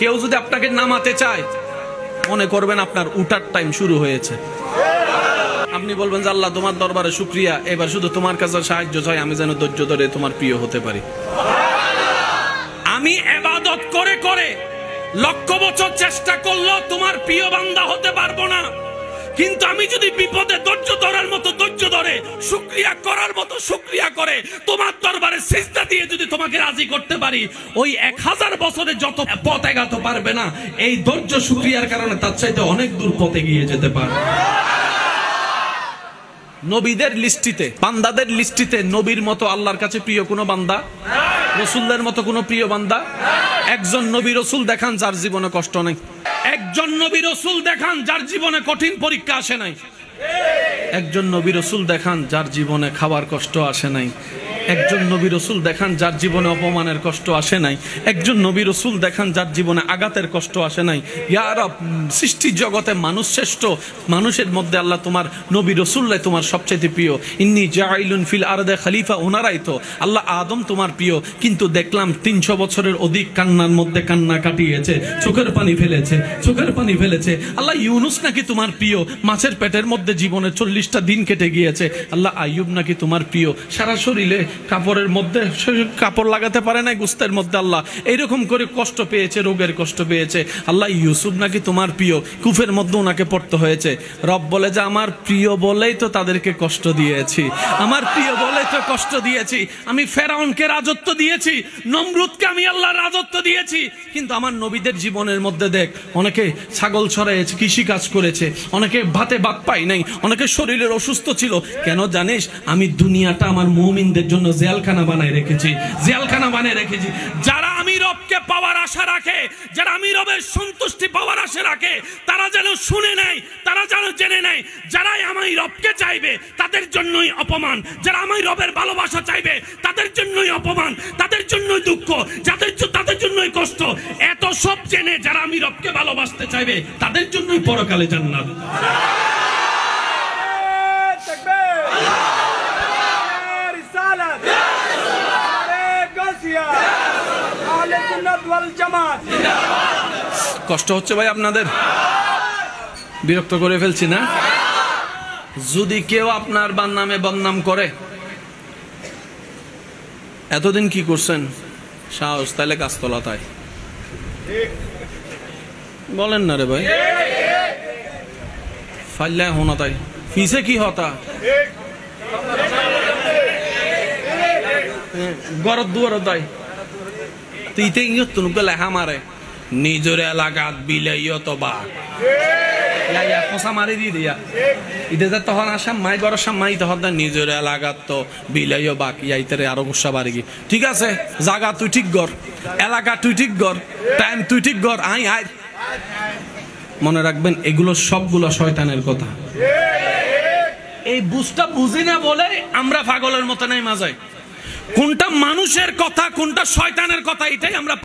কেউ যদি আপনাকে নামাতে চায়, মনে করবেন আপনার উঠার টাইম শুরু হয়েছে। আপনি বলবেন যে আল্লাহ তোমার দরবারে শুকরিয়া, এবার শুধু তোমার কাছে সাহায্য চাই, আমি যেন ধৈর্য ধরে তোমার প্রিয় হতে পারি। আমি ইবাদত করে করে লক্ষ বছর চেষ্টা করলেও তোমার প্রিয় বান্দা হতে পারবো না, কিন্তু আমি যদি বিপদে ধৈর্য ধরার মতো ধৈর্য ধরে, শুকরিয়া করার মতো শুকরিয়া করে তোমার দরবারে সিজদা দিয়ে যদি তোমাকে রাজি করতে পারি, ওই 1000 বছরে যত পথ এগাতে পারবে না, এই ধৈর্য শুকরিয়ার কারণে তার চাইতে অনেক দূর পথে গিয়ে যেতে পারবে। নবীদের লিস্টিতে, বান্দাদের লিস্টিতে নবীর মতো আল্লাহর কাছে প্রিয় কোনো বান্দা, রাসূলদের মতো কোনো প্রিয় বান্দা? একজন নবী রাসূল দেখান যার জীবনে কষ্ট নেই। একজন নবী রাসূল দেখান যার জীবনে কঠিন পরীক্ষা আসে নাই। একজন নবী রাসূল দেখান যার জীবনে খাবার কষ্ট আসে নাই। একজন নবী রাসূল দেখান যার জীবনে অপমানের কষ্ট আসে নাই। একজন নবী রাসূল দেখান যার জীবনে আঘাতের কষ্ট আসে নাই। ইয়া রব, সৃষ্টি জগতে মানুষ শ্রেষ্ঠ, মানুষের মধ্যে আল্লাহ তোমার নবী রাসূলরাই তোমার সবচেয়ে প্রিয়। ইন্নী জাইলুন ফিল আরদে খলিফা, ওনারাই তো আল্লাহ। আদম তোমার প্রিয়, কিন্তু দেখলাম 300 বছরের অধিক কান্নার মধ্যে কান্না কাটিয়েছে, চোখের পানি ফেলেছে, চোখের পানি ফেলেছে। আল্লাহ ইউনুস নাকি তোমার প্রিয়, মাছের পেটের মধ্যে জীবনে 40টা দিন কেটে গিয়েছে। আল্লাহ আইয়ুব নাকি তোমার প্রিয়, সারা শরীরে কাপড়ের মধ্যে কাপড় লাগাতে পারে না, গুস্তের মধ্যে আল্লাহ এইরকম করে কষ্ট পেয়েছে, রোগের কষ্ট পেয়েছে। আল্লাহ ইউসুফ নাকি তোমার প্রিয়, কুফের মধ্যে ওনাকে পড়তে হয়েছে। রব বলে যে আমার প্রিয় বলেই তো তাদেরকে কষ্ট দিয়েছি, আমার প্রিয় বলেই তো কষ্ট দিয়েছি। আমি ফেরাউনকে রাজত্ব দিয়েছি, নমরুদকে আমি আল্লাহ রাজত্ব দিয়েছি, কিন্তু আমার নবীদের জীবনের মধ্যে দেখ, অনেকে ছাগল ছড়াইছে, কৃষি কাজ করেছে, অনেকে ভাতে ভাত পাই নাই, অনেকে শরীরের অসুস্থ ছিল। কেন জানিস? আমি দুনিয়াটা আমার মুমিনদের জন্য জেলখানা বানায় রেখেছি, জেলখানা বানায় রেখেছি। যারা আমি রবকে পাওয়ার আশা রাখে, যারা আমি রবের সন্তুষ্টি পাওয়ার আশা রাখে, তারা যেন শুনে নেয়, তারা যেন জেনে নেয়, যারাই আমি রবকে চাইবে তাদের জন্যই অপমান, যারা আমি রবের ভালোবাসা চাইবে তাদের জন্যই অপমান, তাদের জন্যই দুঃখ, তাদের জন্যই কষ্ট। এত সব জেনে যারা আমি রবকে ভালোবাসতে চাইবে তাদের জন্যই পরকালে জান্নাত। কষ্ট হচ্ছে ভাই আপনাদের? বিরক্ত করে ফেলছি না? যদি কেউ আপনার নামে বদনাম করে, এতদিন কি করছেন সাহস, তাইলে গাছতলা তাই বলেন না রে ভাই, ফাইল্লা হোনা তাই ফিসে কি হতা গরদ দুয়ার তাই তুইতে ইয়ত তুনুকে লেখা মারে নিজের এলাকাত বিলাইও তো বা খোসা মারি দিয়ে দিয়া ইদে তখন আসাম মাই গর সামাই তখন নিজের এলাকাত তো বিলাইও বাকি আইতারে আরো গুসা বাড়ি গি। ঠিক আছে, জায়গা তুই ঠিক কর, এলাকা তুই ঠিক কর, টাইম তুই ঠিক কর, আই আই। মনে রাখবেন এগুলো সবগুলো শয়তানের কথা। এই বুঝটা বুঝি না বলে আমরা পাগলের মতো নাই মাজাই। কোনটা মানুষের কথা, কোনটা শয়তানের কথা, এটাই আমরা